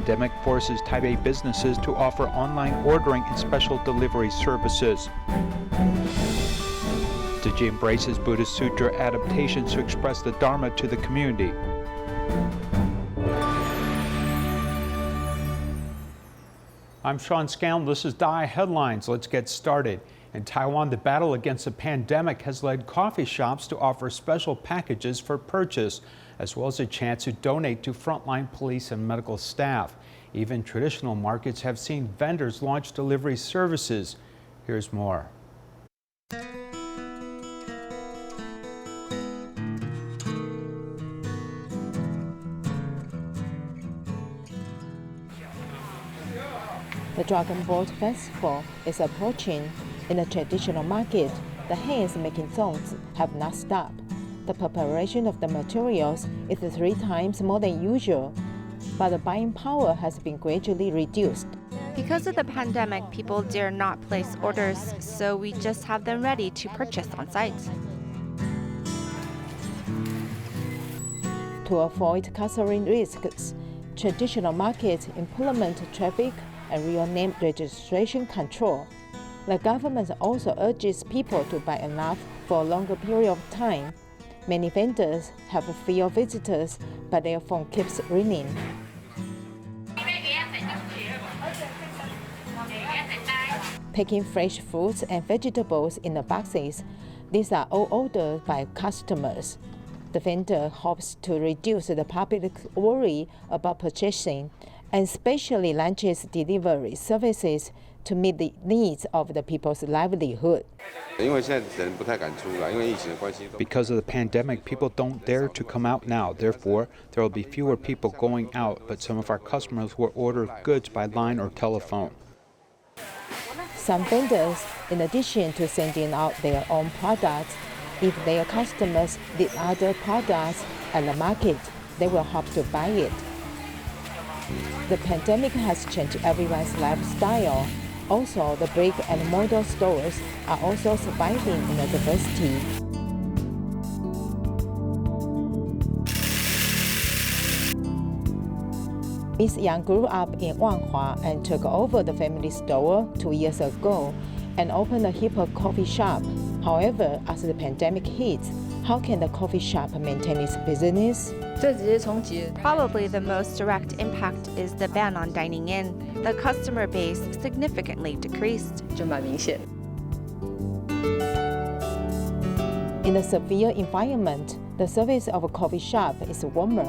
pandemic forces Taipei businesses to offer online ordering and special delivery services. Tzu Chi embraces Buddhist sutra adaptations to express the Dharma to the community. I'm Sean Scanlon. This is DAI Headlines. Let's get started. In Taiwan, the battle against the pandemic has led coffee shops to offer special packages for purchase, as well as a chance to donate to frontline police and medical staff. Even traditional markets have seen vendors launch delivery services. Here's more. The Dragon Boat Festival is approaching. In the traditional market, the hands making songs have not stopped. The preparation of the materials is 3 times more than usual, but the buying power has been gradually reduced. Because of the pandemic, people dare not place orders, so we just have them ready to purchase on site. To avoid clustering risks, traditional markets implement traffic and real name registration control. The government also urges people to buy enough for a longer period of time. Many vendors have fewer visitors, but their phone keeps ringing. Packing fresh fruits and vegetables in the boxes, these are all ordered by customers. The vendor hopes to reduce the public's worry about purchasing and specially launches delivery services to meet the needs of the people's livelihood. Because of the pandemic, people don't dare to come out now. Therefore, there will be fewer people going out, but some of our customers will order goods by line or telephone. Some vendors, in addition to sending out their own products, if their customers need other products at the market, they will have to buy it. The pandemic has changed everyone's lifestyle. Also, the brick-and-mortar stores are also surviving in adversity. Miss Yang grew up in Wanhua and took over the family store 2 years ago and opened a hip-hop coffee shop. However, as the pandemic hits, how can the coffee shop maintain its business? Probably the most direct impact is the ban on dining in. The customer base significantly decreased. In a severe environment, the service of a coffee shop is warmer.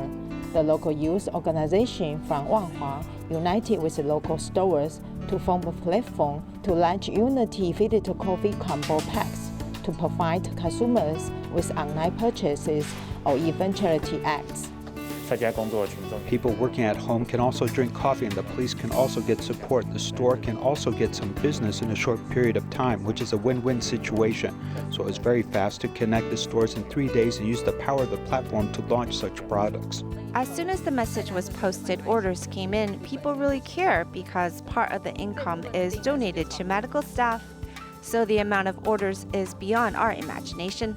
The local youth organization from Wanhua united with the local stores to form a platform to launch Unity Fitted Coffee combo packs to provide consumers with online purchases or even charity acts. People working at home can also drink coffee, and the police can also get support. The store can also get some business in a short period of time, which is a win-win situation. So it's very fast to connect the stores in 3 days and use the power of the platform to launch such products. As soon as the message was posted, orders came in. People really care because part of the income is donated to medical staff. So the amount of orders is beyond our imagination.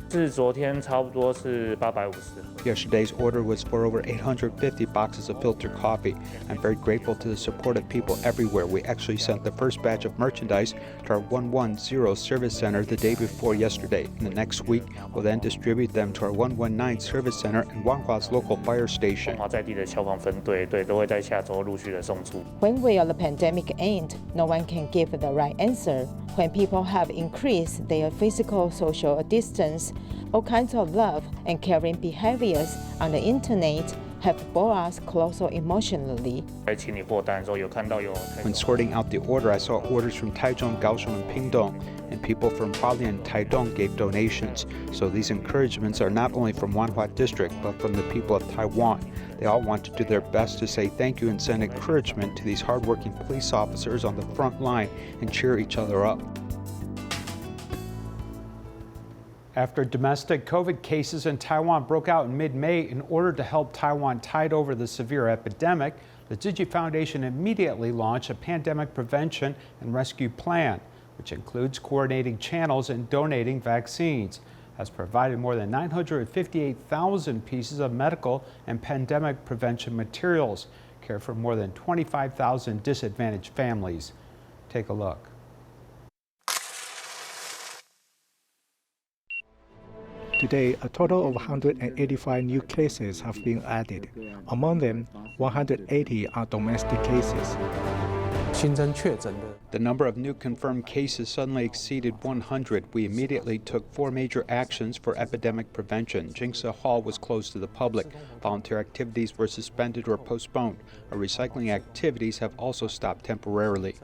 Yesterday's order was for over 850 boxes of filtered coffee. I'm very grateful to the support of people everywhere. We actually sent the first batch of merchandise to our 110 service center the day before yesterday. In the next week, we'll then distribute them to our 119 service center and Wanhua's local fire station. When will the pandemic end? No one can give the right answer. When people have increased their physical social distance, all kinds of love and caring behaviors on the internet have brought us closer emotionally. When sorting out the order, I saw orders from Taichung, Kaohsiung, and Pingdong, and people from Hualien and Taidong gave donations. So these encouragements are not only from Wanhua District, but from the people of Taiwan. They all want to do their best to say thank you and send encouragement to these hardworking police officers on the front line and cheer each other up. After domestic COVID cases in Taiwan broke out in mid-May, in order to help Taiwan tide over the severe epidemic, the Tzu Chi Foundation immediately launched a pandemic prevention and rescue plan, which includes coordinating channels and donating vaccines, has provided more than 958,000 pieces of medical and pandemic prevention materials, care for more than 25,000 disadvantaged families. Take a look. Today, a total of 185 new cases have been added. Among them, 180 are domestic cases. The number of new confirmed cases suddenly exceeded 100. We immediately took 4 major actions for epidemic prevention. Jingsa Hall was closed to the public. Volunteer activities were suspended or postponed. Our recycling activities have also stopped temporarily.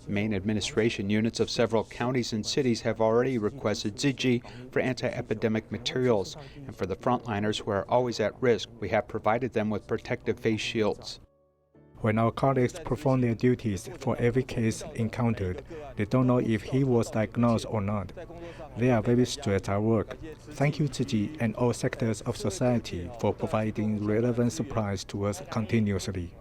Main administration units of several counties and cities have already requested Tzu for anti-epidemic materials, and for the frontliners who are always at risk, we have provided them with protective face shields. When our colleagues perform their duties for every case encountered, they don't know if he was diagnosed or not. They are very stressed at work. Thank you, Tzu and all sectors of society for providing relevant supplies to us continuously.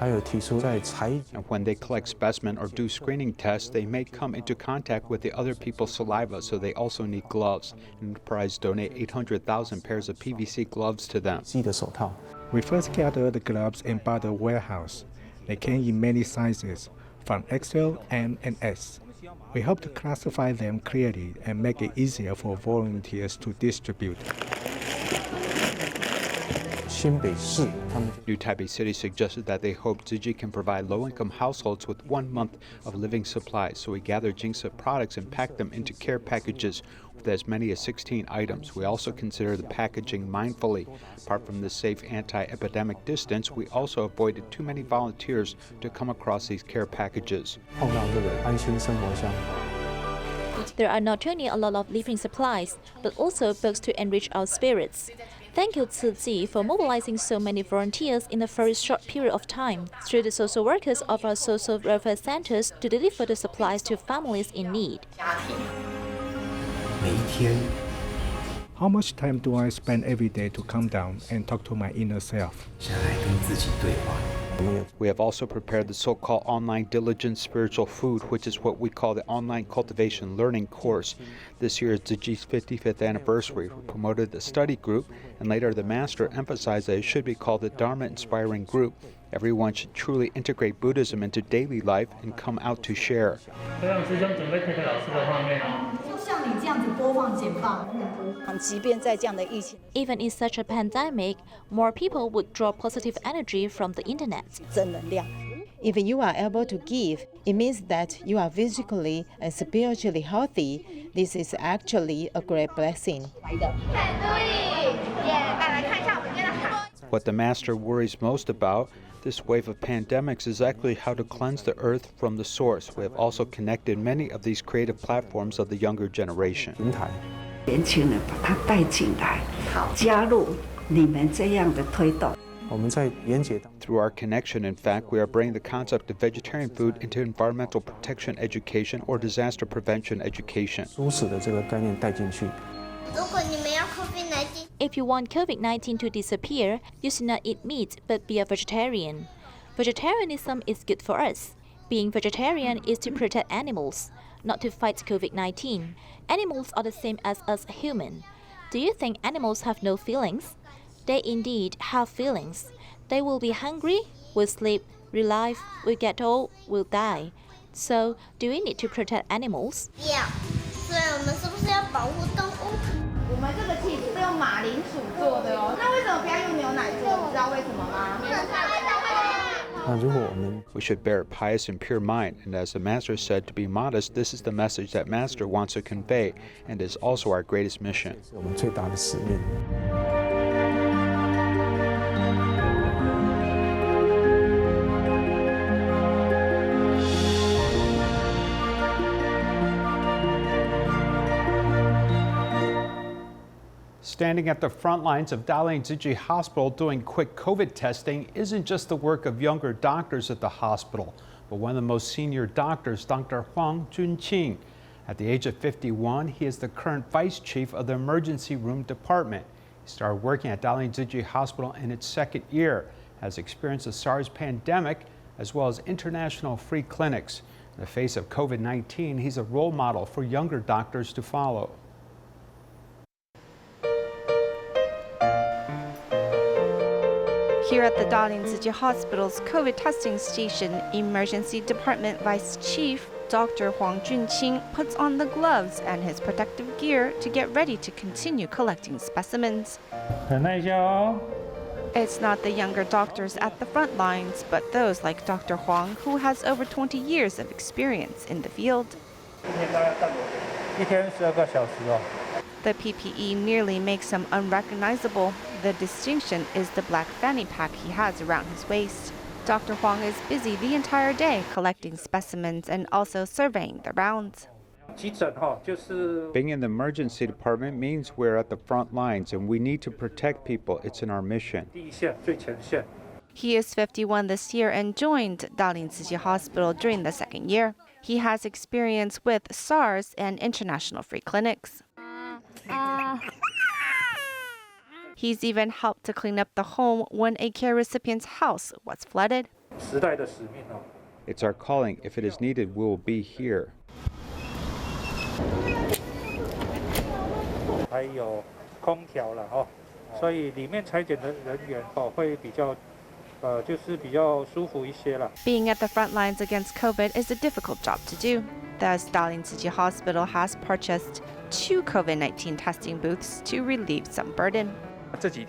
And when they collect specimen or do screening tests, they may come into contact with the other people's saliva, so they also need gloves. Enterprise donate 800,000 pairs of PVC gloves to them. We first gathered the gloves in Bada warehouse. They came in many sizes, from XL, M, and S. We hope to classify them clearly and make it easier for volunteers to distribute. New Taipei City suggested that they hope Tzu can provide low-income households with 1 month of living supplies, so we gathered Jingsa products and packed them into care packages with as many as 16 items. We also consider the packaging mindfully. Apart from the safe anti-epidemic distance, we also avoided too many volunteers to come across these care packages. There are not only a lot of living supplies, but also books to enrich our spirits. Thank you, Tzu for mobilizing so many volunteers in a very short period of time through the social workers of our social welfare centers to deliver the supplies to families in need. How much time do I spend every day to calm down and talk to my inner self? We have also prepared the so-called online diligent spiritual food, which is what we call the online cultivation learning course. This year is Tzu's 55th anniversary. We promoted the study group, and later the master emphasized that it should be called the Dharma inspiring group. Everyone should truly integrate Buddhism into daily life and come out to share. Even in such a pandemic, more people would draw positive energy from the internet. If you are able to give, it means that you are physically and spiritually healthy. This is actually a great blessing. What the master worries most about this wave of pandemics is actually how to cleanse the earth from the source. We have also connected many of these creative platforms of the younger generation. Through our connection, in fact, we are bringing the concept of vegetarian food into environmental protection education or disaster prevention education. If you want COVID-19 to disappear, you should not eat meat but be a vegetarian. Vegetarianism is good for us. Being vegetarian is to protect animals, not to fight COVID-19. Animals are the same as us humans. Do you think animals have no feelings? They indeed have feelings. They will be hungry, will sleep, will live, will get old, will die. So, do we need to protect animals? Yeah. 我们这个 cheese 是用马铃薯做的哦，那为什么不要用牛奶做？你知道为什么吗？ We should bear a pious and pure mind, and as the Master said, to be modest, this is the message that Master wants to convey, and is also our greatest mission. Standing at the front lines of Dalian Tzu Hospital doing quick COVID testing isn't just the work of younger doctors at the hospital, but one of the most senior doctors, Dr. Huang Junqing. At the age of 51, he is the current vice chief of the emergency room department. He started working at Dalian Tzu Hospital in its second year, has experienced the SARS pandemic, as well as international free clinics. In the face of COVID-19, he's a role model for younger doctors to follow. Here at the Dalian Tzu Chi Hospital's COVID testing station, Emergency Department Vice Chief Dr. Huang Junqing puts on the gloves and his protective gear to get ready to continue collecting specimens. It's not the younger doctors at the front lines, but those like Dr. Huang, who has over 20 years of experience in the field. The PPE nearly makes him unrecognizable. The distinction is the black fanny pack he has around his waist. Dr. Huang is busy the entire day collecting specimens and also surveying the rounds. Being in the emergency department means we're at the front lines and we need to protect people. It's in our mission. He is 51 this year and joined Dalian Tzu Chi Hospital during the second year. He has experience with SARS and international free clinics. He's even helped to clean up the home when a care recipient's house was flooded. It's our calling. If it is needed, we will be here. Being at the front lines against COVID is a difficult job to do. Thus, Dalian Tzu Chi Hospital has purchased 2 COVID-19 testing booths to relieve some burden. These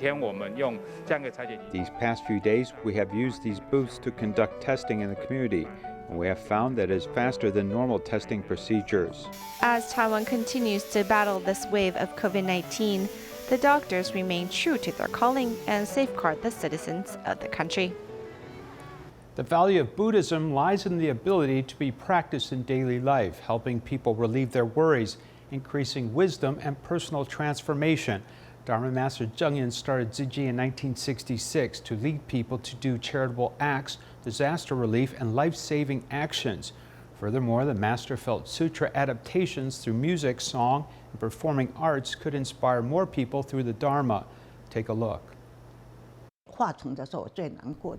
past few days, we have used these booths to conduct testing in the community, and we have found that it is faster than normal testing procedures. As Taiwan continues to battle this wave of COVID-19, the doctors remain true to their calling and safeguard the citizens of the country. The value of Buddhism lies in the ability to be practiced in daily life, helping people relieve their worries, increasing wisdom and personal transformation. Dharma Master Zheng Yin started Tzu Chi in 1966 to lead people to do charitable acts, disaster relief, and life-saving actions. Furthermore, the Master felt sutra adaptations through music, song, and performing arts could inspire more people through the Dharma. Take a look.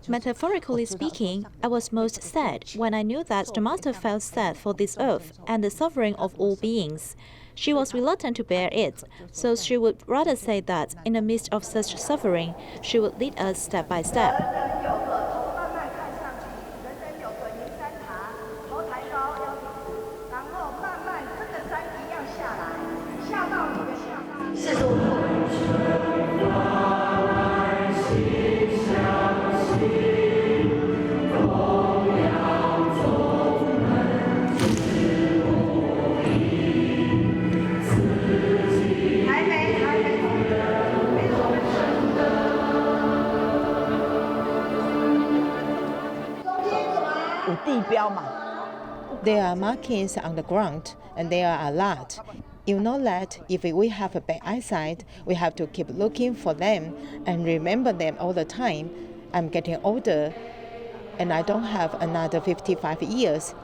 Metaphorically speaking, I was most sad when I knew that the Master felt sad for this earth and the suffering of all beings. She was reluctant to bear it, so she would rather say that in the midst of such suffering, she would lead us step by step. There are markings on the ground, and there are a lot. You know that if we have a bad eyesight, we have to keep looking for them and remember them all the time. I'm getting older, and I don't have another 55 years.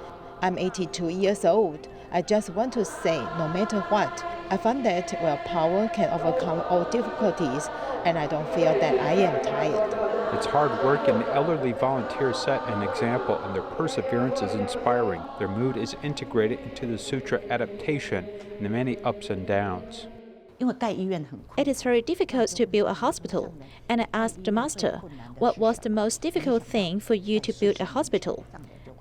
I'm 82 years old. I just want to say, no matter what, I found that willpower can overcome all difficulties, and I don't feel that I am tired. It's hard work, and the elderly volunteers set an example, and their perseverance is inspiring. Their mood is integrated into the sutra adaptation and the many ups and downs. It is very difficult to build a hospital, and I asked the Master, what was the most difficult thing for you to build a hospital?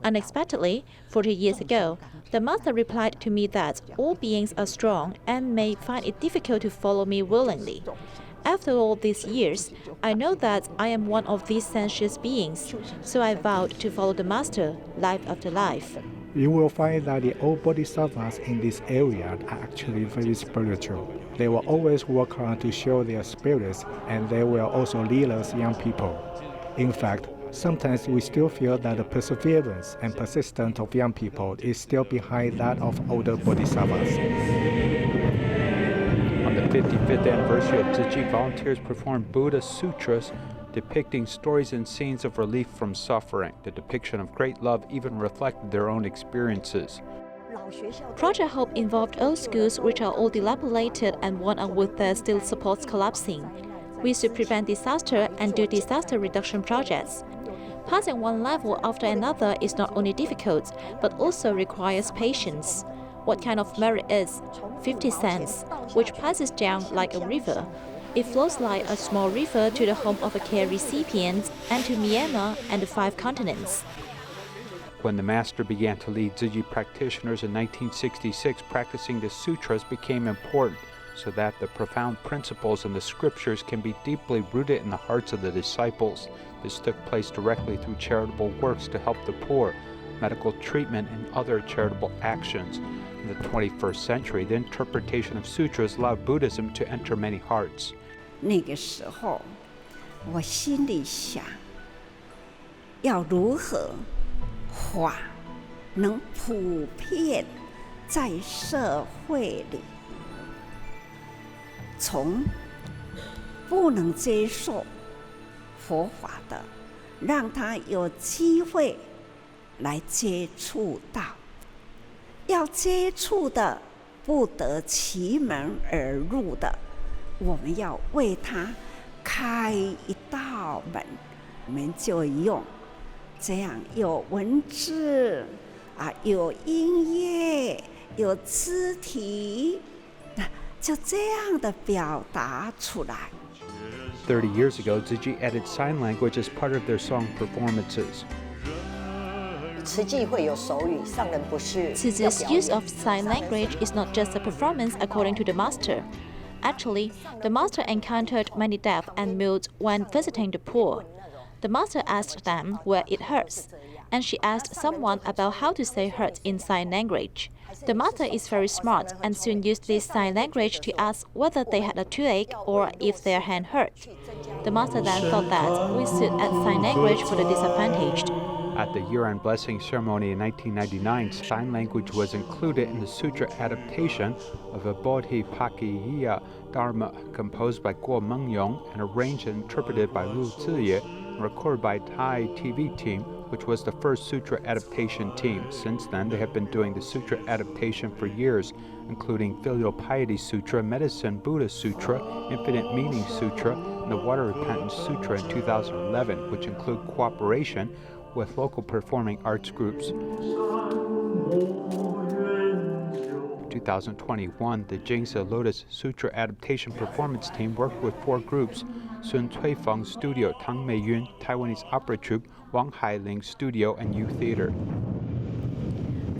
Unexpectedly, 40 years ago, the Master replied to me that all beings are strong and may find it difficult to follow me willingly. After all these years, I know that I am one of these sensuous beings, so I vowed to follow the Master life after life. You will find that the old bodhisattvas in this area are actually very spiritual. They will always work hard to show their spirits, and they will also lead us young people. In fact, sometimes we still feel that the perseverance and persistence of young people is still behind that of older bodhisattvas. On the 55th anniversary of Tzu Chi, volunteers performed Buddha sutras depicting stories and scenes of relief from suffering. The depiction of great love even reflected their own experiences. Project Hope involved old schools which are all dilapidated and one with their steel supports collapsing. We should prevent disaster and do disaster reduction projects. Passing one level after another is not only difficult, but also requires patience. What kind of merit is 50 cents, which passes down like a river. It flows like a small river to the home of a care recipient and to Myanmar and the 5 continents. When the master began to lead Tzu practitioners in 1966, practicing the sutras became important so that the profound principles in the scriptures can be deeply rooted in the hearts of the disciples. This took place directly through charitable works to help the poor, medical treatment, and other charitable actions. In the 21st century, the interpretation of sutras allowed Buddhism to enter many hearts. 那个时候，我心里想，要如何法能普遍在社会里，从不能接受佛法的，让他有机会来接触到；要接触的，不得其门而入的，我们要为他开一道门。我们就用这样有文字啊，有音乐，有肢体，就这样的表达出来。30 years ago, Tzu added sign language as part of their song performances. Tzu's use of sign language is not just a performance according to the master. Actually, the master encountered many deaf and mute when visiting the poor. The master asked them where it hurts, and she asked someone about how to say hurt in sign language. The master is very smart and soon used this sign language to ask whether they had a toothache or if their hand hurt. The master then thought that we should add sign language for the disadvantaged. At the year-end blessing ceremony in 1999, sign language was included in the sutra adaptation of a Bodhipakkhiya Dharma composed by Guo Mengyong and arranged and interpreted by Lu Ziye and recorded by Thai TV team, which was the first sutra adaptation team. Since then, they have been doing the sutra adaptation for years, including Filial Piety Sutra, Medicine Buddha Sutra, Infinite Meaning Sutra, and the Water Repentance Sutra in 2011, which include cooperation with local performing arts groups. 2021, the Jingsa Lotus Sutra Adaptation Performance Team worked with 4 groups: Sun Cuifeng Studio, Tang Meiyun, Taiwanese Opera Troupe, Wang Hailing Studio, and Youth Theater.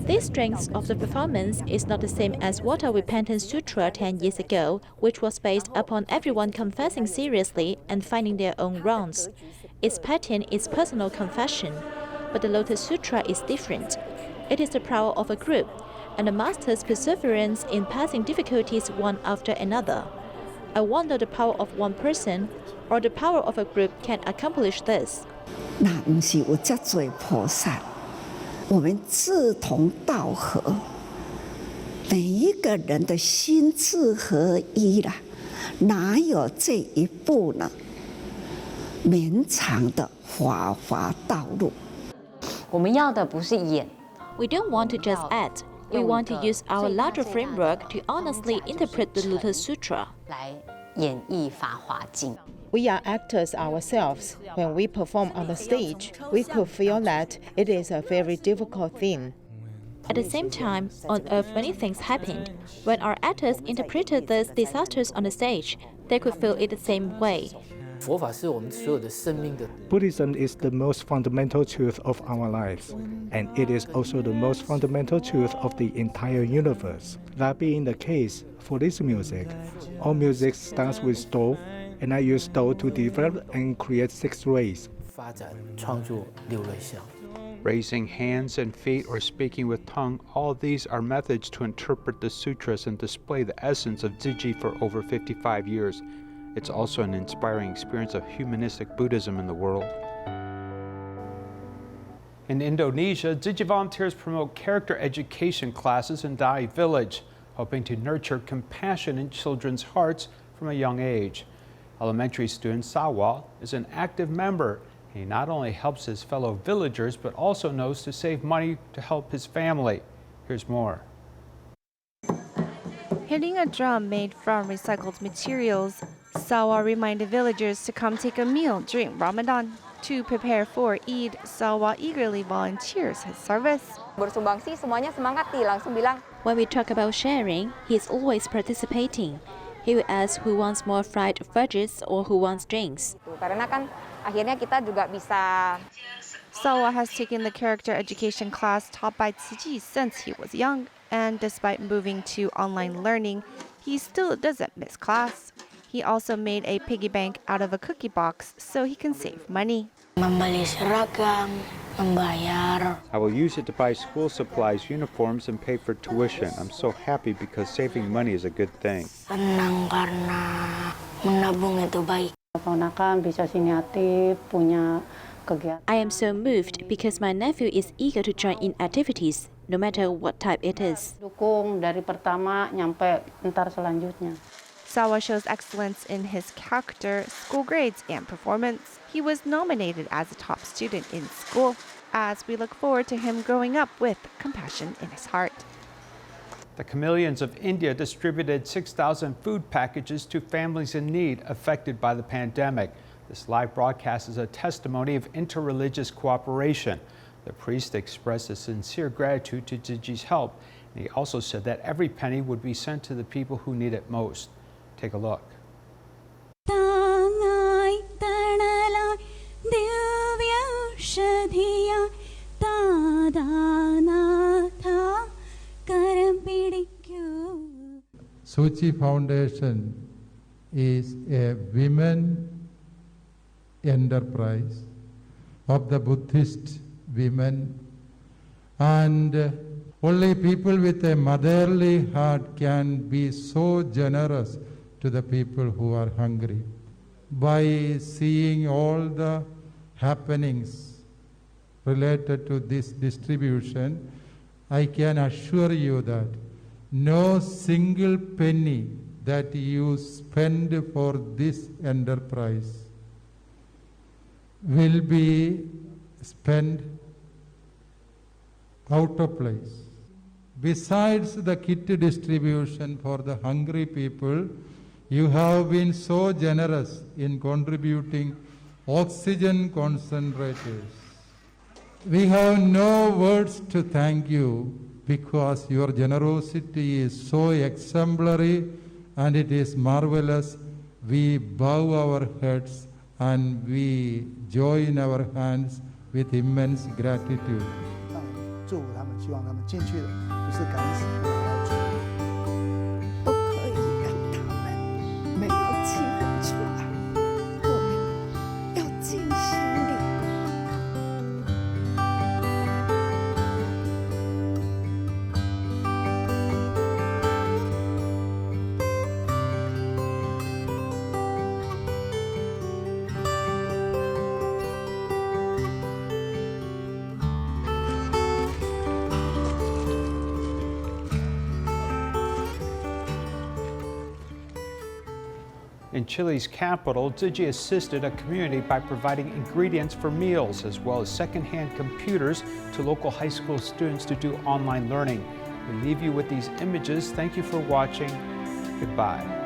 The strength of the performance is not the same as Water Repentance Sutra 10 years ago, which was based upon everyone confessing seriously and finding their own wrongs. Its pattern is personal confession, but the Lotus Sutra is different. It is the power of a group, and the master's perseverance in passing difficulties one after another. I wonder the power of one person or the power of a group can accomplish this. 那不是有这多菩萨，我们志同道合，每一个人的心智合一啦，哪有这一步呢？绵长的法华道路。我们要的不是演。 We don't want to just act. We want to use our larger framework to honestly interpret the Lotus Sutra. 来演绎《法华经》。 We are actors ourselves. When we perform on the stage, we could feel that it is a very difficult thing. At the same time, on earth many things happened. When our actors interpreted these disasters on the stage, they could feel it the same way. Buddhism is the most fundamental truth of our lives, and it is also the most fundamental truth of the entire universe. That being the case, for this music, all music starts with Do, and I use Do to develop and create 6 rays. Raising hands and feet or speaking with tongue, all these are methods to interpret the sutras and display the essence of Tzu for over 55 years. It's also an inspiring experience of humanistic Buddhism in the world. In Indonesia, Tzu volunteers promote character education classes in Dai village, hoping to nurture compassion in children's hearts from a young age. Elementary student Sawal is an active member. He not only helps his fellow villagers, but also knows to save money to help his family. Here's more. Hitting a drum made from recycled materials, Sawa reminded villagers to come take a meal during Ramadan. To prepare for Eid, Sawa eagerly volunteers his service. Bersumbangsi semuanya semangat nih, langsung bilang. When we talk about sharing, he's always participating. He will ask who wants more fried veggies or who wants drinks. Karena kan akhirnya kita juga bisa. Sawa has taken the character education class taught by Tzu since he was young, and despite moving to online learning, he still doesn't miss class. He also made a piggy bank out of a cookie box so he can save money. Membeli seragam, membayar. I will use it to buy school supplies, uniforms, and pay for tuition. I'm so happy because saving money is a good thing. Senang karena menabung itu baik. Keponakan bisa inisiatif, punya kegiatan. I am so moved because my nephew is eager to join in activities, no matter what type it is. Dukung dari pertama nyampe entar selanjutnya. Sawa shows excellence in his character, school grades, and performance. He was nominated as a top student in school, as we look forward to him growing up with compassion in his heart. The Chameleons of India distributed 6,000 food packages to families in need affected by the pandemic. This live broadcast is a testimony of interreligious cooperation. The priest expressed his sincere gratitude to Tzuji's help, and he also said that every penny would be sent to the people who need it most. Take a look. Suchi Foundation is a women enterprise of the Buddhist women, and only people with a motherly heart can be so generous to the people who are hungry. By seeing all the happenings related to this distribution, I can assure you that no single penny that you spend for this enterprise will be spent out of place. Besides the kit distribution for the hungry people, you have been so generous in contributing oxygen concentrators. We have no words to thank you because your generosity is so exemplary and it is marvelous. We bow our heads and we join our hands with immense gratitude. 祝福他们，希望他们进去的不是敢死不要出。不可以让他们没有机会出来，我们要尽心力。In Chile's capital, Tzuji assisted a community by providing ingredients for meals as well as secondhand computers to local high school students to do online learning. We leave you with these images. Thank you for watching. Goodbye.